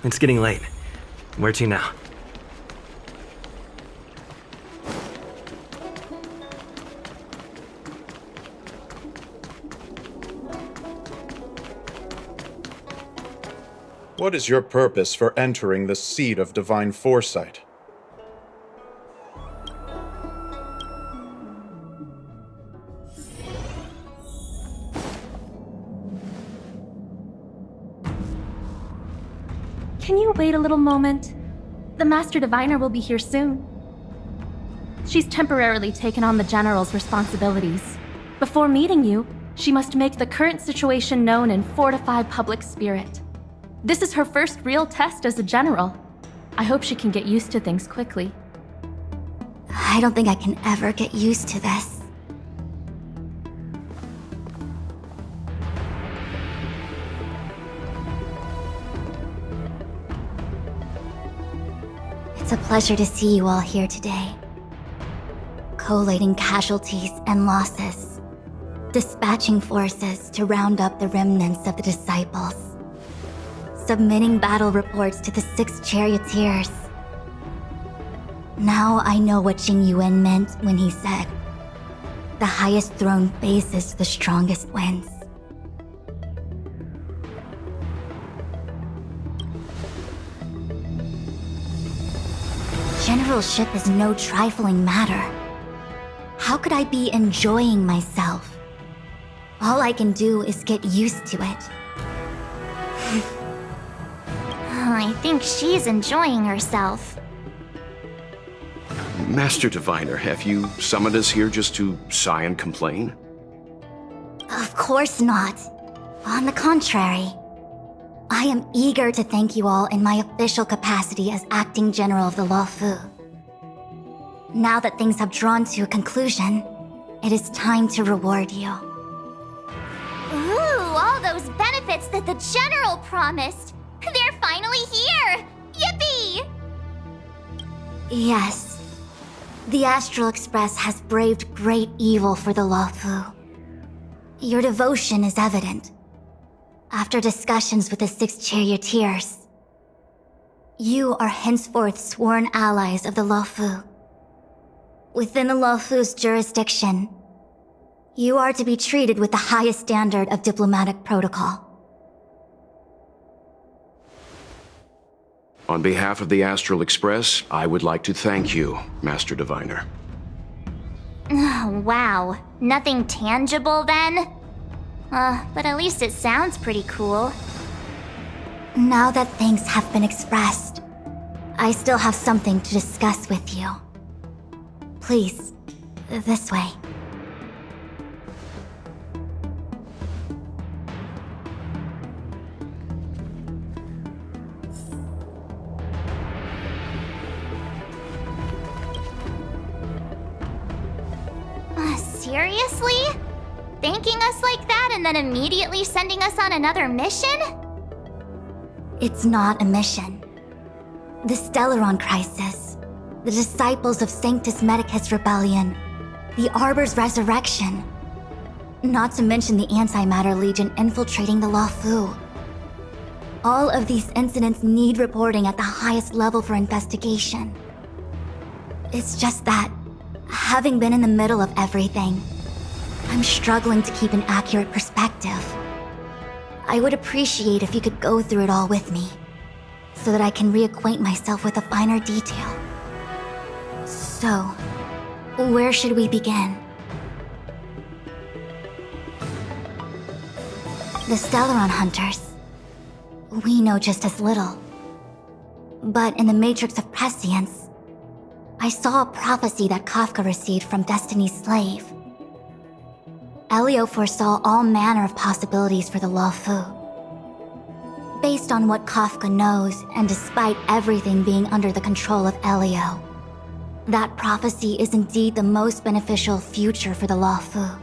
It's getting late. Where to now? What is your purpose for entering the seat of divine foresight? Can you wait a little moment? The Master Diviner will be here soon. She's temporarily taken on the General's responsibilities. Before meeting you, she must make the current situation known and fortify public spirit. This is her first real test as a General. I hope she can get used to things quickly. I don't think I can ever get used to this. It's a pleasure to see you all here today. Collating casualties and losses. Dispatching forces to round up the remnants of the disciples. Submitting battle reports to the 6 charioteers. Now I know what Jing Yuan meant when he said, "The highest throne faces the strongest winds." Generalship is no trifling matter. How could I be enjoying myself? All I can do is get used to it. I think she's enjoying herself. Master Diviner, have you summoned us here just to sigh and complain? Of course not. On the contrary. I am eager to thank you all in my official capacity as acting general of the Luofu. Now that things have drawn to a conclusion, it is time to reward you. Ooh, all those benefits that the General promised! They're finally here! Yippee! Yes. The Astral Express has braved great evil for the Luofu. Your devotion is evident. After discussions with the 6 charioteers, you are henceforth sworn allies of the Luofu. Within the Luofu's jurisdiction, you are to be treated with the highest standard of diplomatic protocol. On behalf of the Astral Express, I would like to thank you, Master Diviner. Oh, wow. Nothing tangible then? But at least it sounds pretty cool. Now that thanks have been expressed, I still have something to discuss with you. Please, this way. Seriously? Thanking us like that and then immediately sending us on another mission? It's not a mission. The Stellaron Crisis, the Disciples of Sanctus Medicus Rebellion, the Arbor's resurrection, not to mention the Antimatter Legion infiltrating the Luofu. All of these incidents need reporting at the highest level for investigation. It's just that, having been in the middle of everything, I'm struggling to keep an accurate perspective. I would appreciate if you could go through it all with me, so that I can reacquaint myself with a finer detail. So, where should we begin? The Stellaron Hunters. We know just as little. But in the Matrix of Prescience, I saw a prophecy that Kafka received from Destiny's slave. Elio foresaw all manner of possibilities for the Luofu. Based on what Kafka knows, and despite everything being under the control of Elio, that prophecy is indeed the most beneficial future for the Luofu.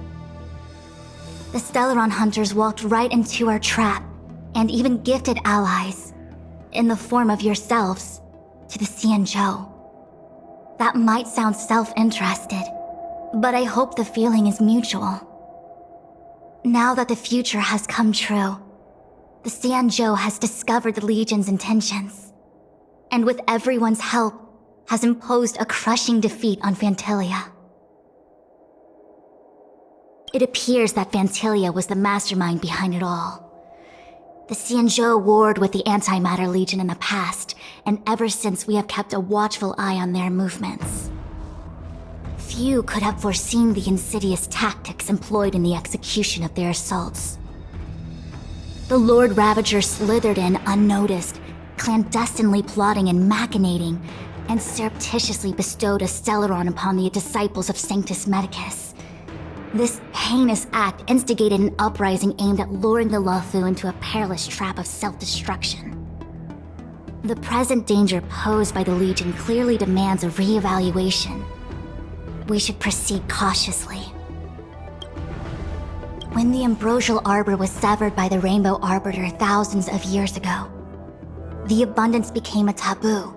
The Stellaron Hunters walked right into our trap, and even gifted allies, in the form of yourselves, to the Xianzhou. That might sound self-interested, but I hope the feeling is mutual. Now that the future has come true, the Xianzhou has discovered the Legion's intentions, and with everyone's help, has imposed a crushing defeat on Phantilia. It appears that Phantilia was the mastermind behind it all. The Xianzhou warred with the Antimatter Legion in the past, and ever since we have kept a watchful eye on their movements. Few could have foreseen the insidious tactics employed in the execution of their assaults. The Lord Ravager slithered in unnoticed, clandestinely plotting and machinating, and surreptitiously bestowed a Stellaron upon the disciples of Sanctus Medicus. This heinous act instigated an uprising aimed at luring the Luofu into a perilous trap of self-destruction. The present danger posed by the Legion clearly demands a re-evaluation. We should proceed cautiously. When the ambrosial arbor was severed by the Rainbow Arbiter thousands of years ago, the abundance became a taboo.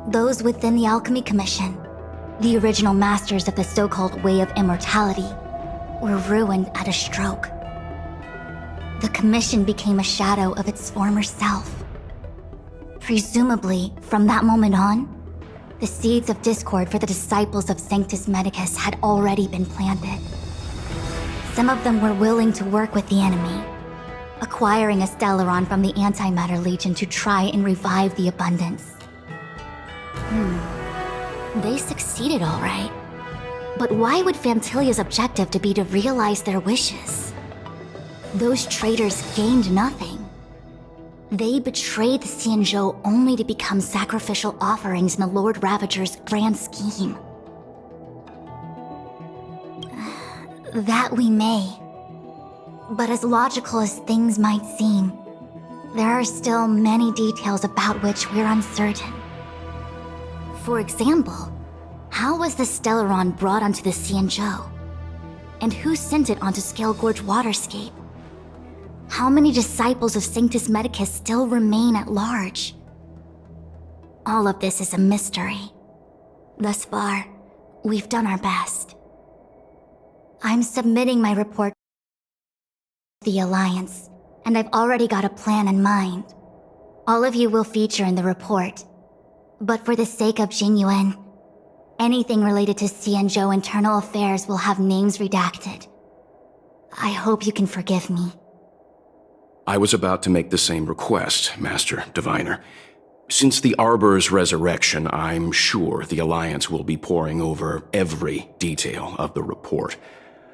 Those within the Alchemy Commission, the original masters of the so-called Way of Immortality, were ruined at a stroke. The Commission became a shadow of its former self. Presumably, from that moment on, the seeds of discord for the disciples of Sanctus Medicus had already been planted. Some of them were willing to work with the enemy, acquiring a Stellaron from the Antimatter Legion to try and revive the abundance. They succeeded all right. But why would Phantilia's objective to be to realize their wishes? Those traitors gained nothing. They betrayed the Xianzhou only to become sacrificial offerings in the Lord Ravager's grand scheme. That we may. But as logical as things might seem, there are still many details about which we're uncertain. For example, how was the Stellaron brought onto the Xianzhou? And who sent it onto Scale Gorge Waterscape? How many disciples of Sanctus Medicus still remain at large? All of this is a mystery. Thus far, we've done our best. I'm submitting my report to the Alliance, and I've already got a plan in mind. All of you will feature in the report. But for the sake of Jingyuan, anything related to Xianzhou internal affairs will have names redacted. I hope you can forgive me. I was about to make the same request, Master Diviner. Since the Arbor's resurrection, I'm sure the Alliance will be poring over every detail of the report.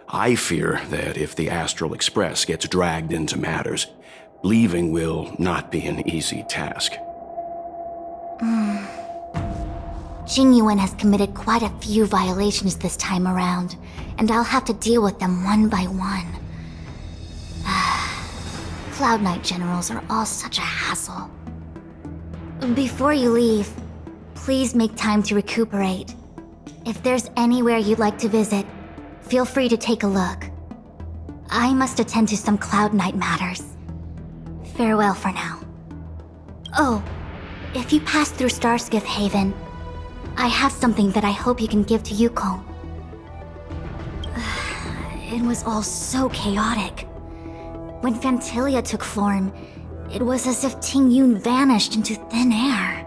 I fear that if the Astral Express gets dragged into matters, leaving will not be an easy task. Jingyuan has committed quite a few violations this time around, and I'll have to deal with them one by one. Cloud Knight generals are all such a hassle. Before you leave, please make time to recuperate. If there's anywhere you'd like to visit, feel free to take a look. I must attend to some Cloud Knight matters. Farewell for now. Oh, if you pass through Starskiff Haven, I have something that I hope you can give to Yukong. It was all so chaotic. When Phantilia took form, it was as if Tingyun vanished into thin air.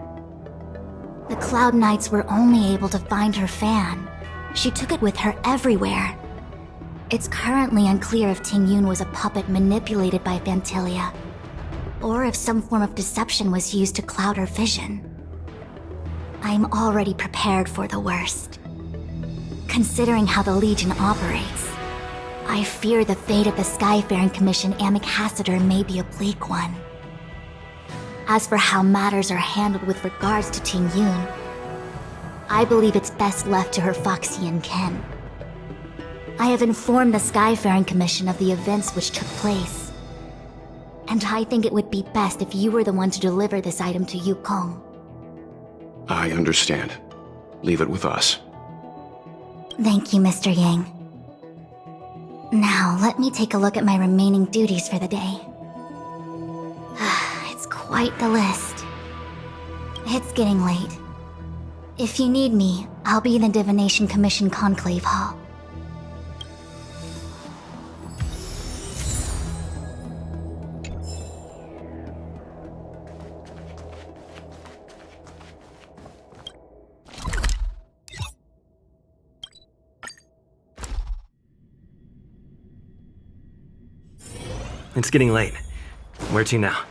The Cloud Knights were only able to find her fan. She took it with her everywhere. It's currently unclear if Tingyun was a puppet manipulated by Phantilia, or if some form of deception was used to cloud her vision. I'm already prepared for the worst. Considering how the Legion operates, I fear the fate of the Skyfaring Commission Ambassador may be a bleak one. As for how matters are handled with regards to Tingyun, I believe it's best left to her Foxian kin. I have informed the Skyfaring Commission of the events which took place, and I think it would be best if you were the one to deliver this item to Yukong. I understand. Leave it with us. Thank you, Mr. Yang. Now, let me take a look at my remaining duties for the day. It's quite the list. It's getting late. If you need me, I'll be in the Divination Commission Conclave Hall. It's getting late. Where to now?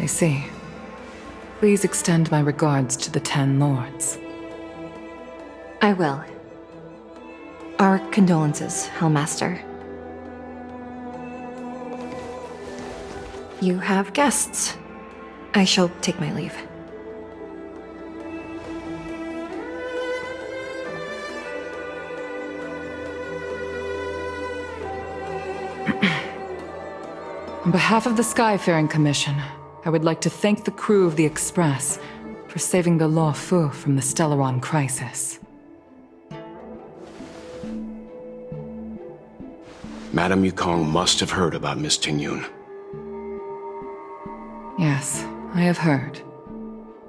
I see. Please extend my regards to the 10 lords. I will. Our condolences, Hellmaster. You have guests. I shall take my leave. On behalf of the Skyfaring Commission, I would like to thank the crew of the Express for saving the Law Fu from the Stellaron crisis. Madame Yukong must have heard about Miss Tingyun. Yes, I have heard.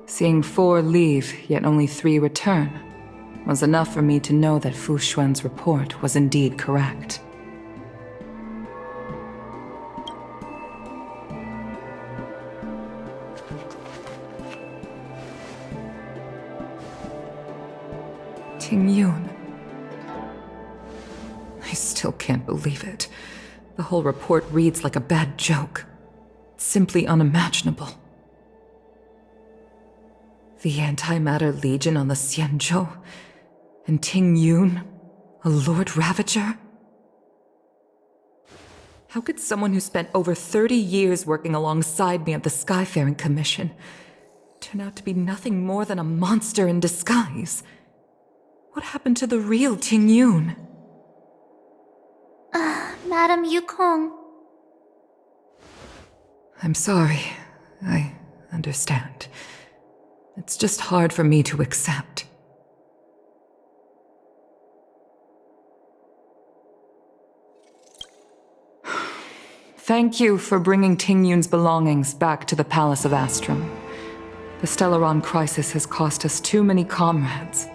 Seeing 4 leave, yet only 3 return, was enough for me to know that Fu Xuan's report was indeed correct. Tingyun. I still can't believe it. The whole report reads like a bad joke. It's simply unimaginable. The Antimatter Legion on the Xianzhou, and Tingyun, a Lord Ravager? How could someone who spent over 30 years working alongside me at the Skyfaring Commission turn out to be nothing more than a monster in disguise? What happened to the real Tingyun? Madame Yukong. I'm sorry. I understand. It's just hard for me to accept. Thank you for bringing Tingyun's belongings back to the Palace of Astrum. The Stellaron crisis has cost us too many comrades.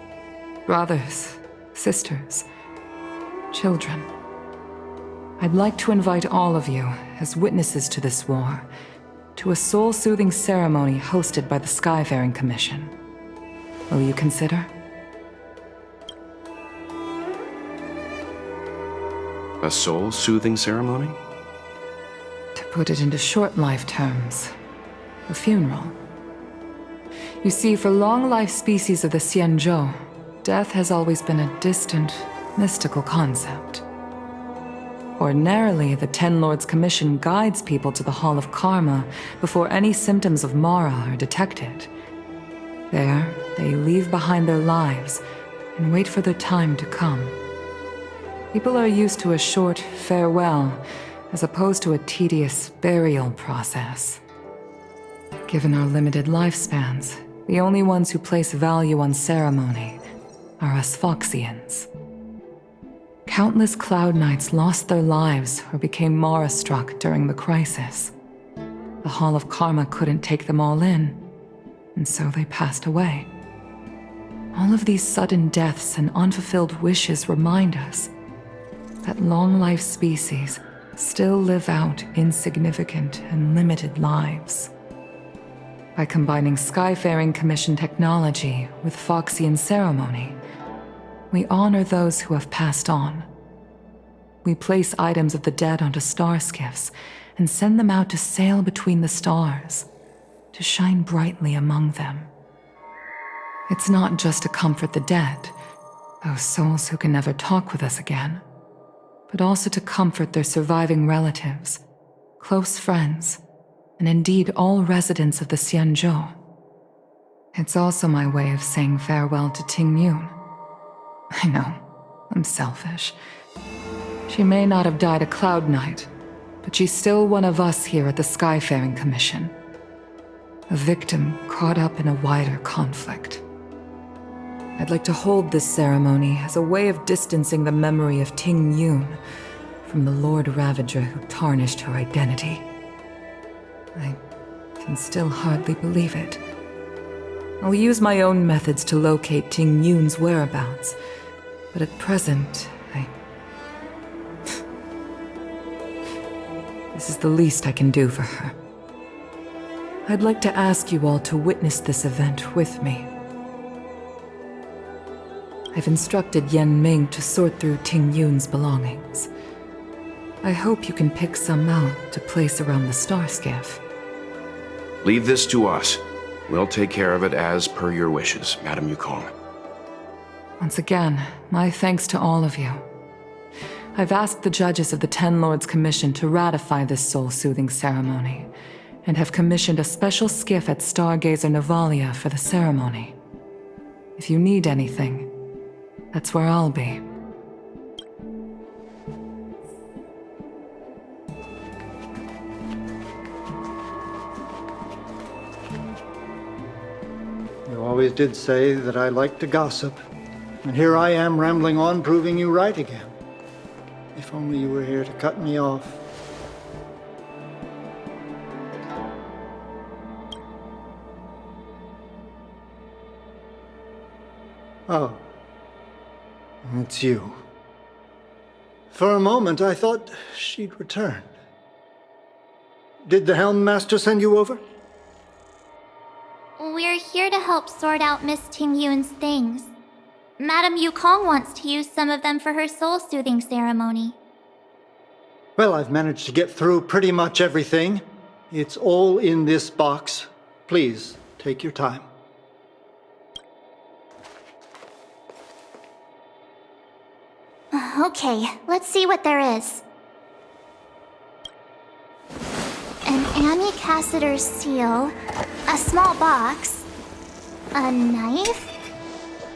Brothers, sisters, children. I'd like to invite all of you, as witnesses to this war, to a soul-soothing ceremony hosted by the Skyfaring Commission. Will you consider? A soul-soothing ceremony? To put it into short life terms, a funeral. You see, for long-life species of the Xianzhou, death has always been a distant, mystical concept. Ordinarily, the Ten Lords Commission guides people to the Hall of Karma before any symptoms of Mara are detected. There, they leave behind their lives and wait for their time to come. People are used to a short farewell as opposed to a tedious burial process. Given our limited lifespans, the only ones who place value on ceremony are us Foxians. Countless Cloud Knights lost their lives or became Mara-struck during the crisis. The Hall of Karma couldn't take them all in, and so they passed away. All of these sudden deaths and unfulfilled wishes remind us that long-life species still live out insignificant and limited lives. By combining Skyfaring Commission technology with Foxian ceremony, we honor those who have passed on. We place items of the dead onto star skiffs and send them out to sail between the stars, to shine brightly among them. It's not just to comfort the dead, those souls who can never talk with us again, but also to comfort their surviving relatives, close friends, and indeed all residents of the Xianzhou. It's also my way of saying farewell to Tingyun. I know, I'm selfish. She may not have died a Cloud Knight, but she's still one of us here at the Skyfaring Commission. a victim caught up in a wider conflict. I'd like to hold this ceremony as a way of distancing the memory of Ting Yun from the Lord Ravager who tarnished her identity. I can still hardly believe it. I'll use my own methods to locate Ting Yun's whereabouts, but at present, This is the least I can do for her. I'd like to ask you all to witness this event with me. I've instructed Yan Ming to sort through Ting Yun's belongings. I hope you can pick some out to place around the star skiff. Leave this to us. We'll take care of it as per your wishes, Madame Yukong. Once again, my thanks to all of you. I've asked the judges of the Ten Lords Commission to ratify this soul-soothing ceremony, and have commissioned a special skiff at Stargazer Navalia for the ceremony. If you need anything, that's where I'll be. You always did say that I like to gossip, and here I am rambling on, proving you right again. If only you were here to cut me off. Oh, it's you. For a moment, I thought she'd returned. Did the Helm Master send you over? We're here to help sort out Miss Ting Yun's things. Madame Yukong wants to use some of them for her soul-soothing ceremony. Well, I've managed to get through pretty much everything. It's all in this box. Please, take your time. Okay, let's see what there is. An Amicassator's seal, a small box, a knife,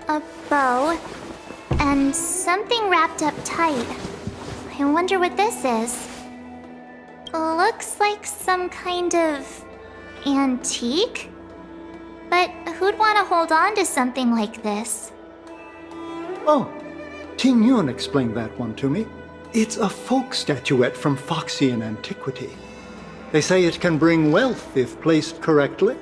a bow, and something wrapped up tight. I wonder what this is. Looks like some kind of antique? But who'd want to hold on to something like this? Oh, Ting Yun explained that one to me. It's a folk statuette from Foxian antiquity. They say it can bring wealth if placed correctly.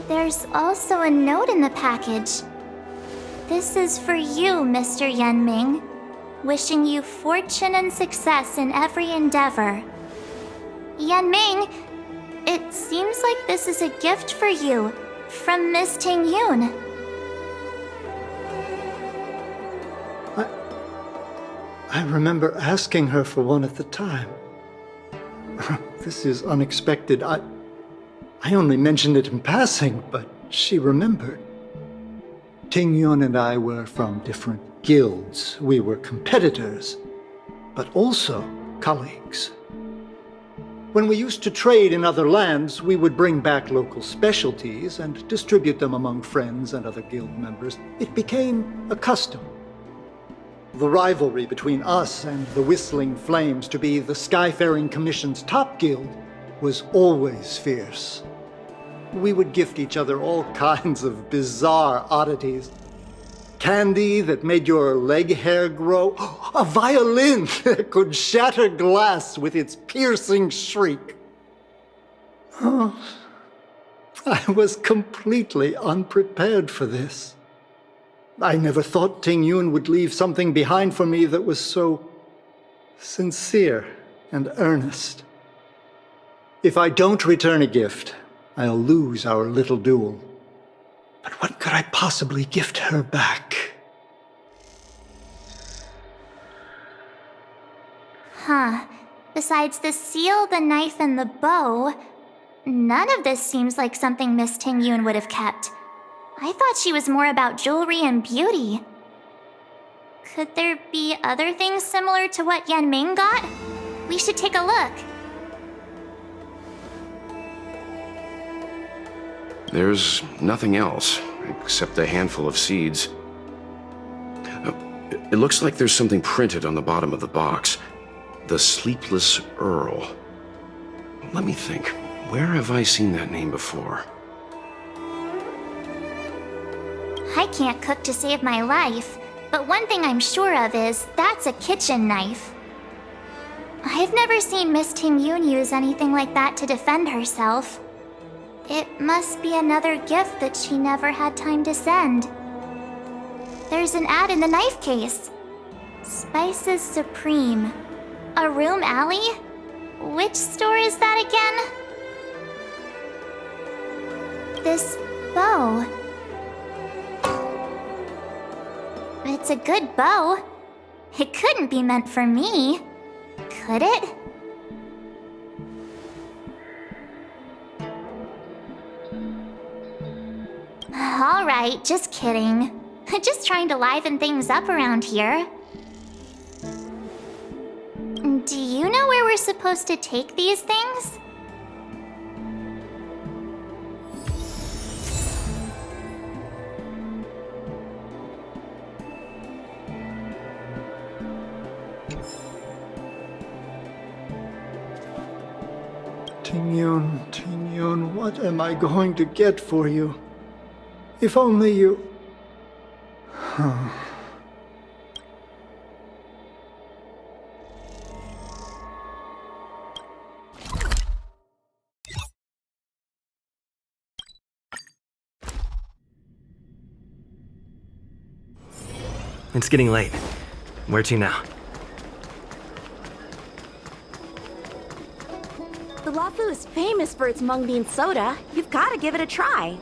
There's also a note in the package. This is for you, Mr. Yan Ming. Wishing you fortune and success in every endeavor. Yan Ming, it seems like this is a gift for you from Miss Ting Yun. I remember asking her for one at the time. This is unexpected. I only mentioned it in passing, but she remembered. Ting Yun and I were from different guilds. We were competitors, but also colleagues. When we used to trade in other lands, we would bring back local specialties and distribute them among friends and other guild members. It became a custom. The rivalry between us and the Whistling Flames to be the Skyfaring Commission's top guild was always fierce. We would gift each other all kinds of bizarre oddities. Candy that made your leg hair grow. A violin that could shatter glass with its piercing shriek. Oh, I was completely unprepared for this. I never thought Ting Yun would leave something behind for me that was so sincere and earnest. If I don't return a gift, I'll lose our little duel. But what could I possibly gift her back? Huh. Besides the seal, the knife, and the bow, none of this seems like something Miss Ting Yun would have kept. I thought she was more about jewelry and beauty. Could there be other things similar to what Yan Ming got? We should take a look. There's nothing else, except a handful of seeds. It looks like there's something printed on the bottom of the box. The Sleepless Earl. Let me think. Where have I seen that name before? I can't cook to save my life, but one thing I'm sure of is that's a kitchen knife. I've never seen Miss Ting-Yun use anything like that to defend herself. It must be another gift that she never had time to send. There's an ad in the knife case. Spices Supreme. A room alley? Which store is that again? This bow. It's a good bow. It couldn't be meant for me, could it? Alright, just kidding. Just trying to liven things up around here. Do you know where we're supposed to take these things? Ting-Yun, what am I going to get for you? If only you... It's getting late. Where to now? The Lafu is famous for its mung bean soda. You've got to give it a try.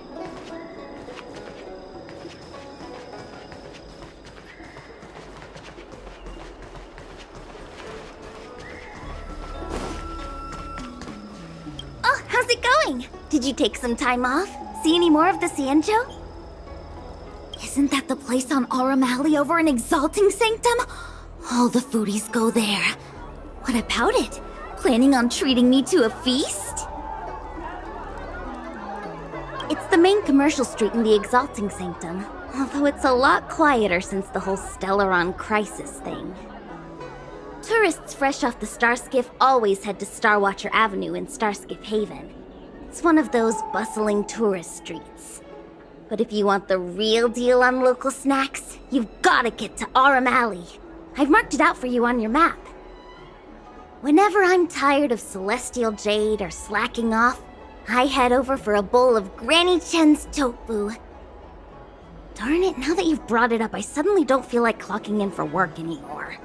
Oh, how's it going? Did you take some time off? See any more of the Cienjo? Isn't that the place on Aurum Alley over in Exalting Sanctum? All the foodies go there. What about it? Planning on treating me to a feast? It's the main commercial street in the Exalting Sanctum, although it's a lot quieter since the whole Stellaron crisis thing. Tourists fresh off the Starskiff always head to Starwatcher Avenue in Starskiff Haven. It's one of those bustling tourist streets. But if you want the real deal on local snacks, you've gotta get to Aurum Alley. I've marked it out for you on your map. Whenever I'm tired of Celestial Jade or slacking off, I head over for a bowl of Granny Chen's tofu. Darn it, now that you've brought it up, I suddenly don't feel like clocking in for work anymore.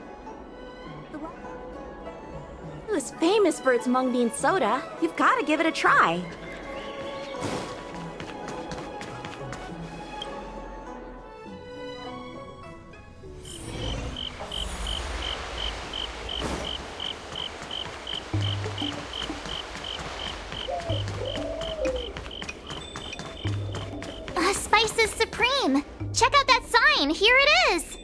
It was famous for its mung bean soda. You've got to give it a try. Spices Supreme! Check out that sign! Here it is!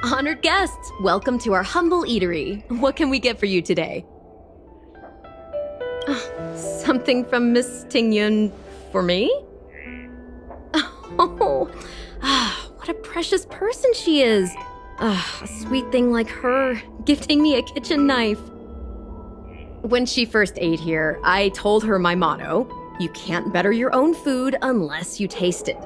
Honored guests, welcome to our humble eatery. What can we get for you today? Something from Miss Ting-Yun for me? Oh, what a precious person she is. A sweet thing like her, gifting me a kitchen knife. When she first ate here, I told her my motto: you can't better your own food unless you taste it.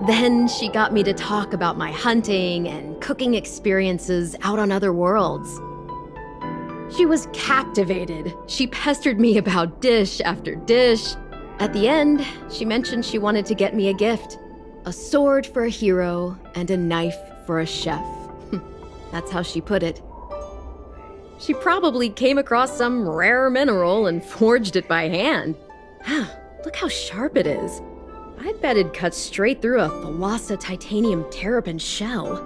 Then she got me to talk about my hunting and cooking experiences out on other worlds. She was captivated. She pestered me about dish after dish. At the end, she mentioned she wanted to get me a gift. A sword for a hero and a knife for a chef. That's how she put it. She probably came across some rare mineral and forged it by hand. Look how sharp it is. I bet it'd cut straight through a Thalassa titanium terrapin shell.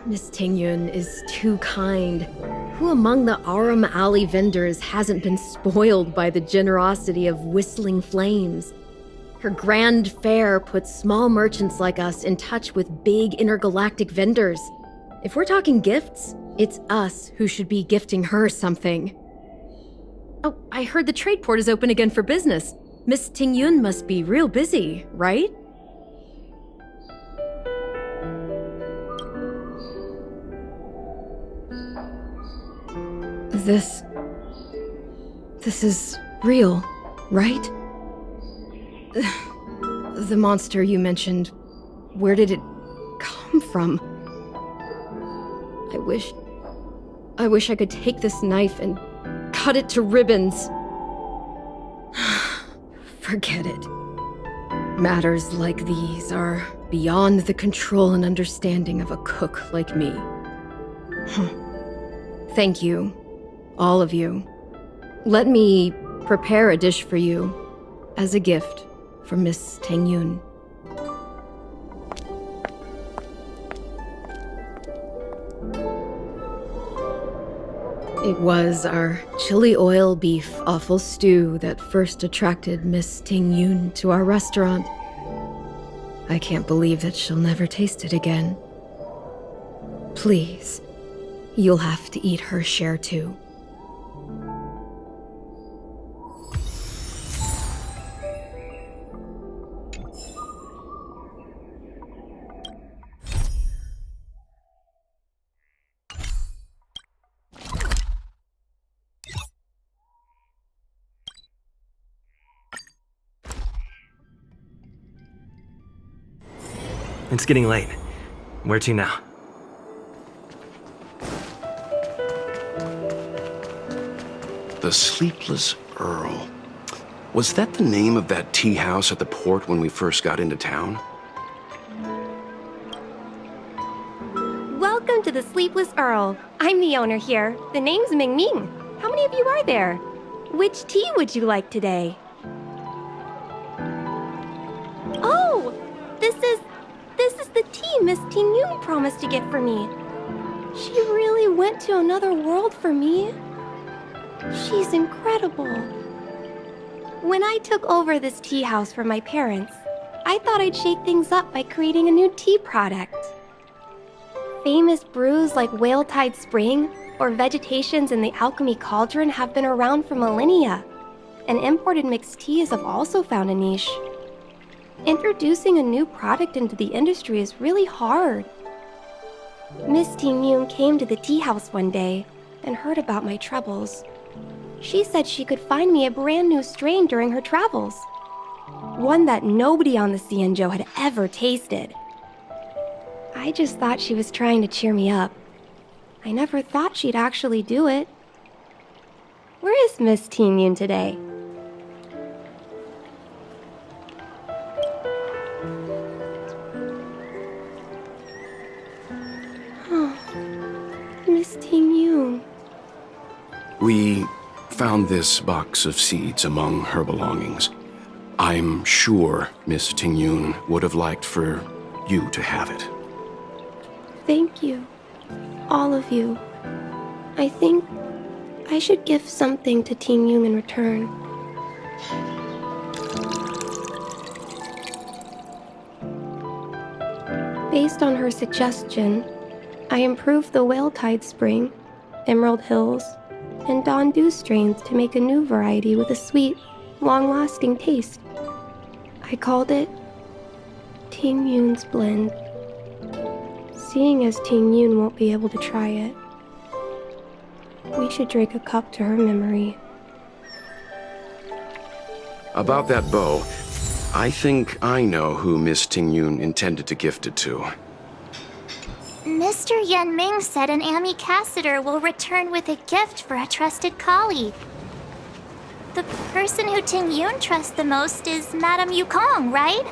Miss Ting-Yun is too kind. Who among the Aurum Alley vendors hasn't been spoiled by the generosity of Whistling Flames? Her grand fare puts small merchants like us in touch with big intergalactic vendors. If we're talking gifts, it's us who should be gifting her something. Oh, I heard the trade port is open again for business. Miss Ting-Yun must be real busy, right? This is real, right? The monster you mentioned, where did it come from? I wish I could take this knife and cut it to ribbons. Forget it. Matters like these are beyond the control and understanding of a cook like me. Thank you, all of you. Let me prepare a dish for you as a gift from Miss Tengyun. It was our chili oil beef offal stew that first attracted Miss Tingyun to our restaurant. I can't believe that she'll never taste it again. Please, you'll have to eat her share too. It's getting late. Where to now? The Sleepless Earl. Was that the name of that tea house at the port when we first got into town? Welcome to the Sleepless Earl. I'm the owner here. The name's Ming Ming. How many of you are there? Which tea would you like today? Oh, this is the tea Miss Tingyun promised to get for me. She really went to another world for me. She's incredible. When I took over this tea house from my parents, I thought I'd shake things up by creating a new tea product. Famous brews like Whale Tide Spring or Vegetations in the Alchemy Cauldron have been around for millennia, and imported mixed teas have also found a niche. Introducing a new product into the industry is really hard. Miss Tingyun came to the tea house one day and heard about my troubles. She said she could find me a brand new strain during her travels. One that nobody on the Xianzhou had ever tasted. I just thought she was trying to cheer me up. I never thought she'd actually do it. Where is Miss Tingyun today? Miss Tingyun. We found this box of seeds among her belongings. I'm sure Miss Tingyun would have liked for you to have it. Thank you, all of you. I think I should give something to Tingyun in return. Based on her suggestion, I improved the Whale Tide Spring, Emerald Hills, and Dawn Dew strains to make a new variety with a sweet, long-lasting taste. I called it Tingyun's Blend. Seeing as Tingyun won't be able to try it, we should drink a cup to her memory. About that bow, I think I know who Miss Tingyun intended to gift it to. Mr. Yan Ming said an ambassador will return with a gift for a trusted colleague. The person who Tingyun trusts the most is Madame Yukong, right?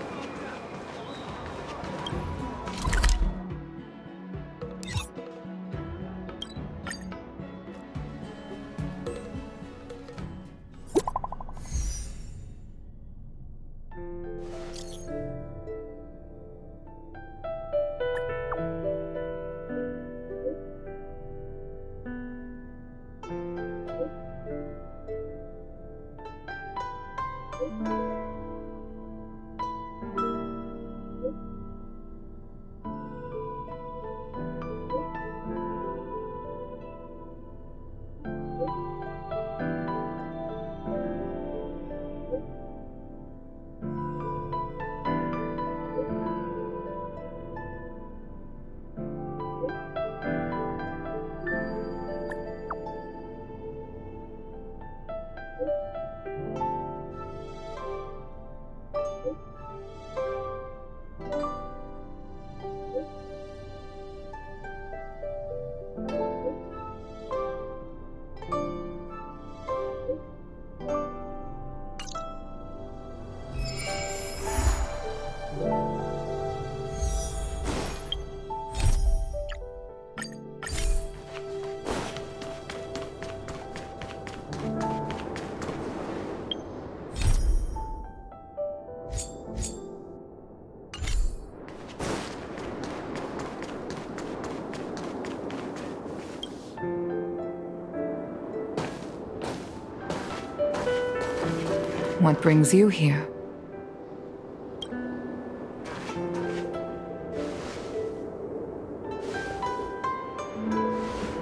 What brings you here?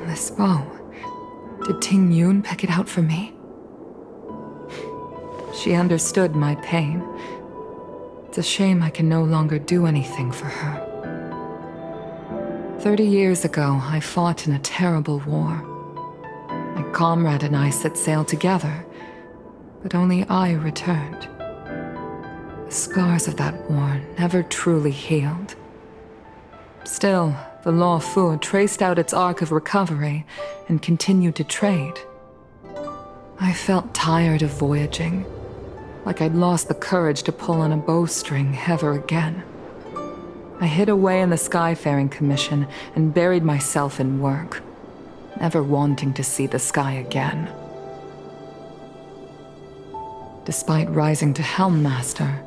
This bow. Did Ting Yun pick it out for me? She understood my pain. It's a shame I can no longer do anything for her. 30 years ago, I fought in a terrible war. My comrade and I set sail together, but only I returned. The scars of that war never truly healed. Still, the Law Fu traced out its arc of recovery and continued to trade. I felt tired of voyaging, like I'd lost the courage to pull on a bowstring ever again. I hid away in the Skyfaring Commission and buried myself in work, never wanting to see the sky again. Despite rising to Helm Master,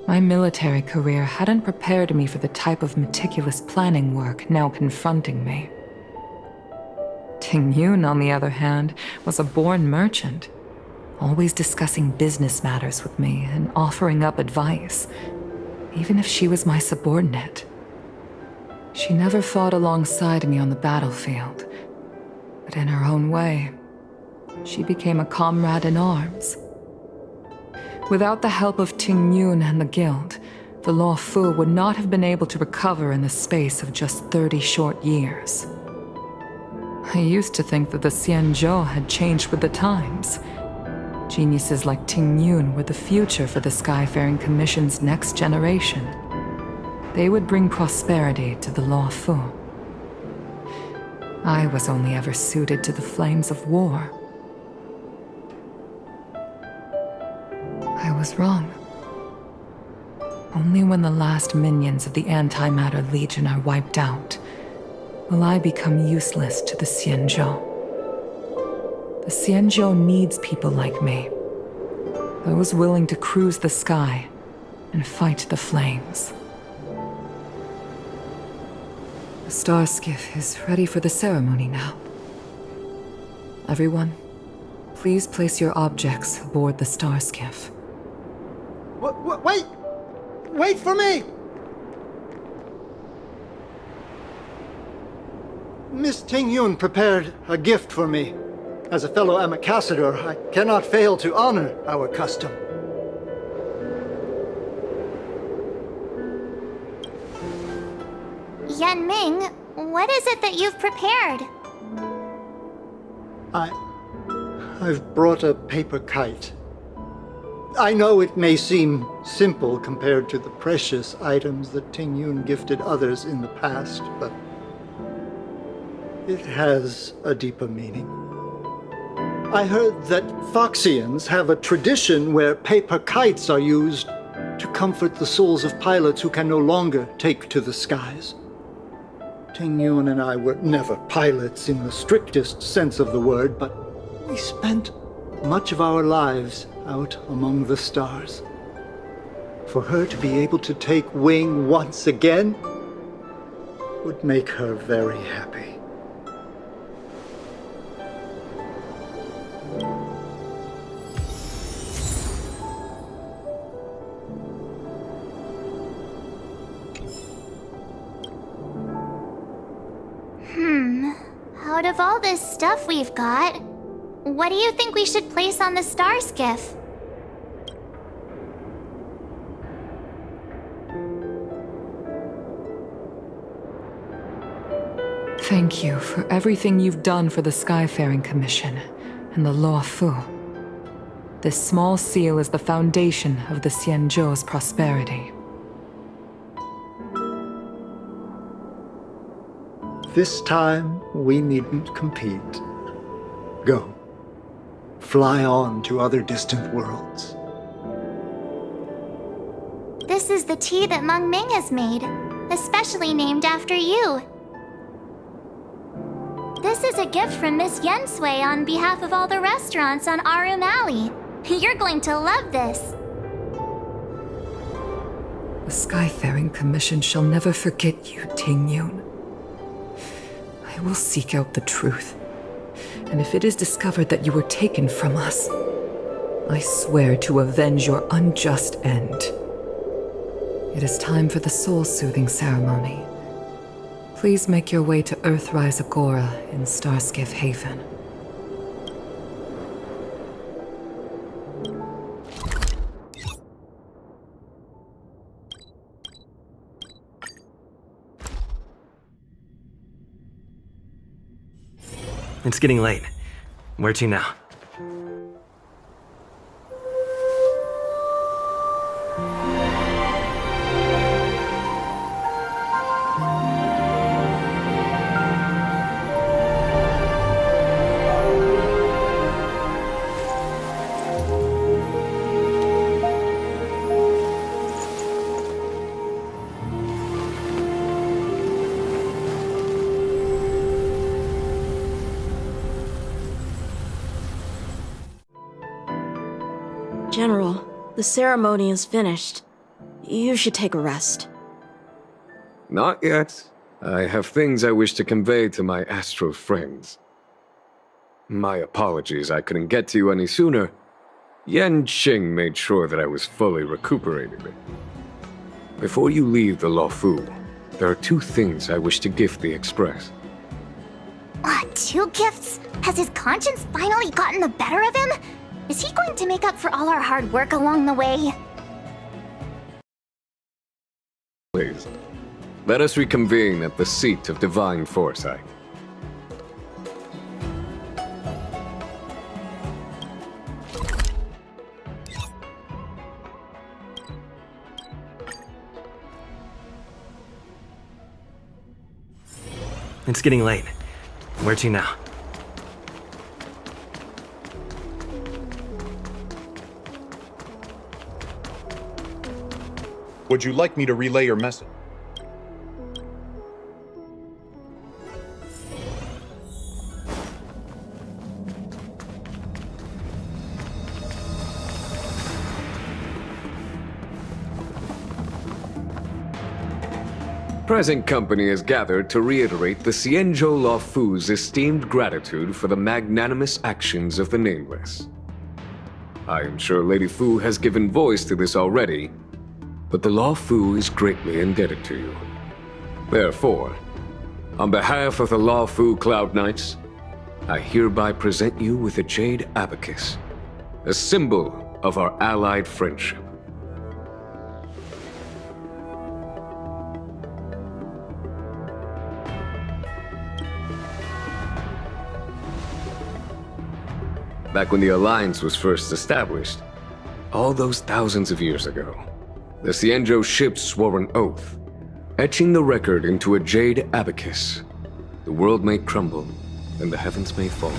my military career hadn't prepared me for the type of meticulous planning work now confronting me. Ting Yun, on the other hand, was a born merchant, always discussing business matters with me and offering up advice, even if she was my subordinate. She never fought alongside me on the battlefield, but in her own way, she became a comrade in arms. Without the help of Ting Yun and the Guild, the Law Fu would not have been able to recover in the space of just 30 short years. I used to think that the Xianzhou had changed with the times. Geniuses like Ting Yun were the future for the Skyfaring Commission's next generation. They would bring prosperity to the Law Fu. I was only ever suited to the flames of war. I was wrong. Only when the last minions of the Antimatter Legion are wiped out will I become useless to the Xianzhou. The Xianzhou needs people like me, those willing to cruise the sky and fight the flames. The star skiff is ready for the ceremony now. Everyone, please place your objects aboard the star skiff. Wait! Wait for me! Miss Ting Yun prepared a gift for me. As a fellow ambassador, I cannot fail to honor our custom. Yan Ming, what is it that you've prepared? I've brought a paper kite. I know it may seem simple compared to the precious items that Ting Yun gifted others in the past, but it has a deeper meaning. I heard that Foxians have a tradition where paper kites are used to comfort the souls of pilots who can no longer take to the skies. Ting Yun and I were never pilots in the strictest sense of the word, but we spent much of our lives out among the stars. For her to be able to take wing once again would make her very happy. Out of all this stuff we've got, what do you think we should place on the star skiff? Thank you for everything you've done for the Skyfaring Commission and the Law Fu. This small seal is the foundation of the Xianzhou's prosperity. This time, we needn't compete. Go. Fly on to other distant worlds. This is the tea that Meng Ming has made, especially named after you. This is a gift from Miss Yensui on behalf of all the restaurants on Arum Alley. You're going to love this. The Skyfaring Commission shall never forget you, Ting Yun. I will seek out the truth. And if it is discovered that you were taken from us, I swear to avenge your unjust end. It is time for the soul-soothing ceremony. Please make your way to Earthrise Agora in Starskiff Haven. It's getting late. Where to now? General, the ceremony is finished. You should take a rest. Not yet. I have things I wish to convey to my astral friends. My apologies I couldn't get to you any sooner. Yan Qing made sure that I was fully recuperated. Before you leave the Luofu, there are 2 things I wish to gift the Express. 2 gifts? Has his conscience finally gotten the better of him? Is he going to make up for all our hard work along the way? Please, let us reconvene at the seat of divine foresight. It's getting late. Where to now? Would you like me to relay your message? Present company is gathered to reiterate the Xianzhou Luofu's esteemed gratitude for the magnanimous actions of the Nameless. I am sure Lady Fu has given voice to this already, but the Luofu is greatly indebted to you. Therefore, on behalf of the Luofu Cloud Knights, I hereby present you with a jade abacus, a symbol of our allied friendship. Back when the Alliance was first established, all those thousands of years ago, the Xianzhou ships swore an oath, etching the record into a jade abacus. The world may crumble, and the heavens may fall,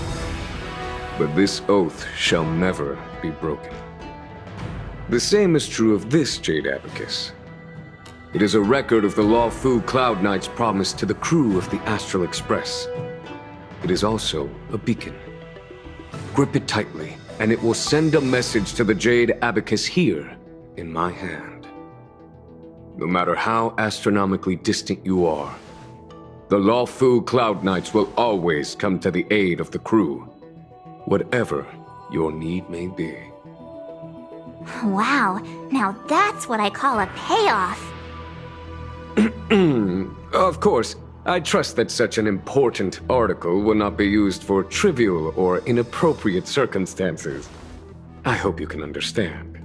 but this oath shall never be broken. The same is true of this jade abacus. It is a record of the Luofu Cloud Knight's promise to the crew of the Astral Express. It is also a beacon. Grip it tightly, and it will send a message to the jade abacus here, in my hand. No matter how astronomically distant you are, the Luofu Cloud Knights will always come to the aid of the crew, whatever your need may be. Wow, now that's what I call a payoff. Of course, I trust that such an important article will not be used for trivial or inappropriate circumstances. I hope you can understand.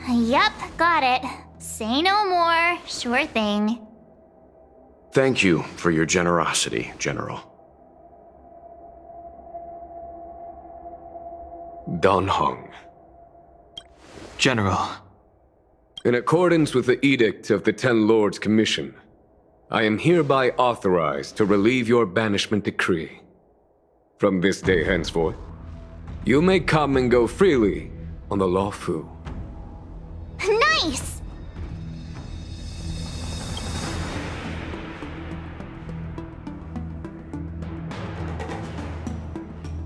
Yep, got it. Say no more. Sure thing. Thank you for your generosity, General. Dan Heng. General. In accordance with the Edict of the Ten Lords Commission, I am hereby authorized to relieve your banishment decree. From this day henceforth, you may come and go freely on the Luofu. Nice!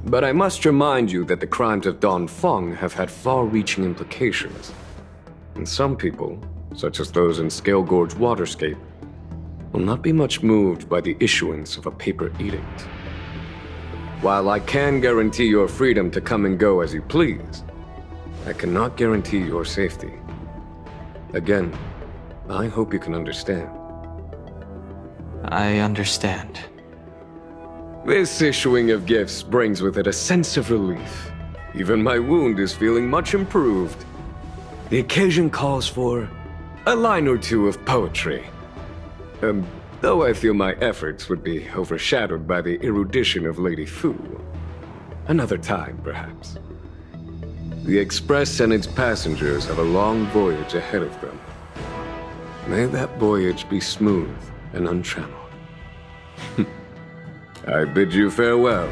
But I must remind you that the crimes of Dongfeng have had far-reaching implications. And some people, such as those in Scale Gorge Waterscape, will not be much moved by the issuance of a paper edict. While I can guarantee your freedom to come and go as you please, I cannot guarantee your safety. Again, I hope you can understand. I understand. This issuing of gifts brings with it a sense of relief. Even my wound is feeling much improved. The occasion calls for a line or two of poetry. Though I feel my efforts would be overshadowed by the erudition of Lady Fu. Another time, perhaps. The Express and its passengers have a long voyage ahead of them. May that voyage be smooth and untrammeled. I bid you farewell.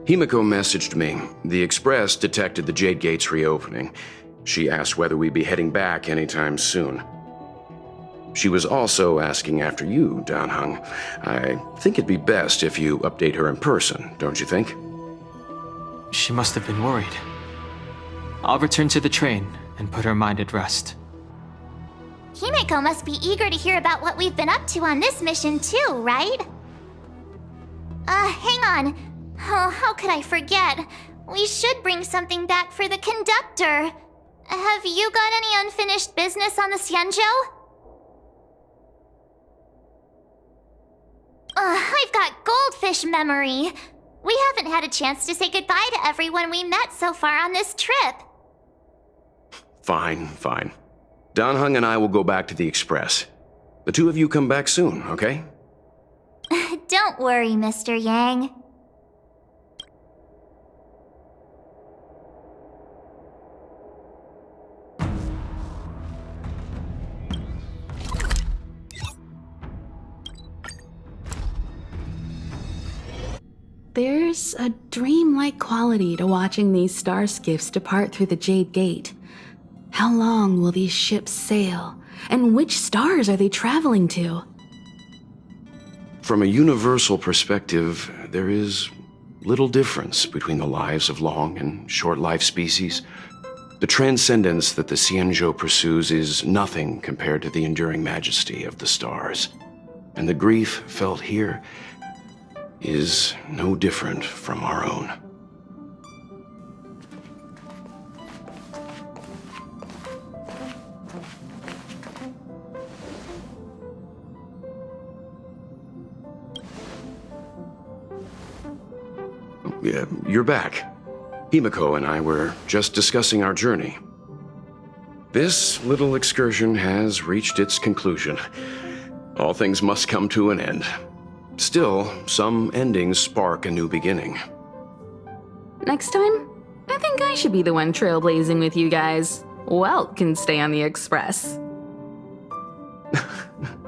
Himiko messaged me. The Express detected the Jade Gate's reopening. She asked whether we'd be heading back anytime soon. She was also asking after you, Danheng. I think it'd be best if you update her in person, don't you think? She must have been worried. I'll return to the train and put her mind at rest. Himiko must be eager to hear about what we've been up to on this mission too, right? Hang on. Oh, how could I forget? We should bring something back for the conductor. Have you got any unfinished business on the Xianzhou? I've got goldfish memory. We haven't had a chance to say goodbye to everyone we met so far on this trip. Fine. Danheng and I will go back to the Express. The two of you come back soon, okay? Don't worry, Mr. Yang. There's a dreamlike quality to watching these star skiffs depart through the Jade Gate. How long will these ships sail? And which stars are they traveling to? From a universal perspective, there is little difference between the lives of long and short-lived species. The transcendence that the Xianzhou pursues is nothing compared to the enduring majesty of the stars. And the grief felt here is no different from our own. Yeah, you're back. Himiko and I were just discussing our journey. This little excursion has reached its conclusion. All things must come to an end. Still, some endings spark a new beginning. Next time, I think I should be the one trailblazing with you guys. Welt can stay on the Express.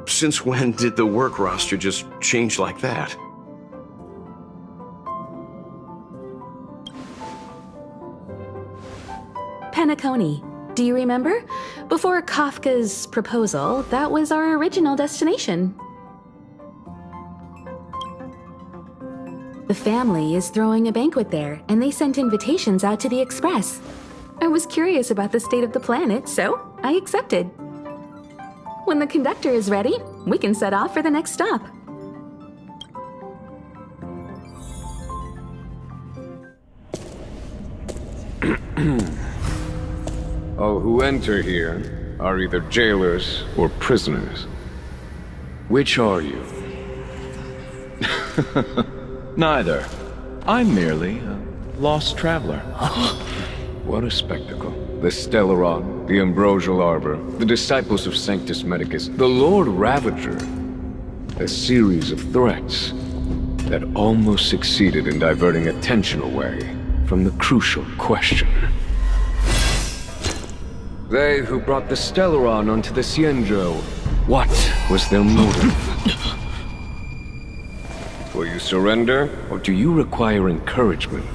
Since when did the work roster just change like that? Penacony. Do you remember? Before Kafka's proposal, that was our original destination. The family is throwing a banquet there, and they sent invitations out to the Express. I was curious about the state of the planet, so I accepted. When the conductor is ready, we can set off for the next stop. All who enter here are either jailers or prisoners. Which are you? Neither. I'm merely a lost traveler. What a spectacle. The Stellaron, the Ambrosial Arbor, the disciples of Sanctus Medicus, the Lord Ravager. A series of threats that almost succeeded in diverting attention away from the crucial question. They who brought the Stellaron onto the Xianzhou, what was their motive? Will you surrender, or do you require encouragement,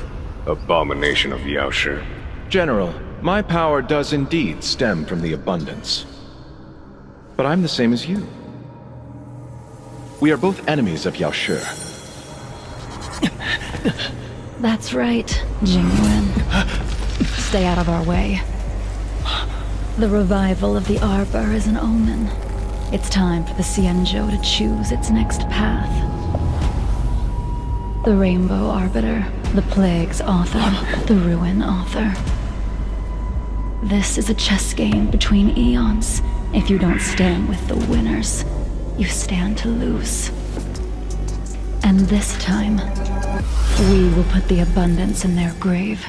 abomination of Yaoshi? General, my power does indeed stem from the abundance. But I'm the same as you. We are both enemies of Yaoshi. That's right, Jingyuan. Stay out of our way. The revival of the Arbor is an omen. It's time for the Xianzhou to choose its next path. The Rainbow Arbiter, the Plague's author, the Ruin author. This is a chess game between eons. If you don't stand with the winners, you stand to lose. And this time, we will put the abundance in their grave.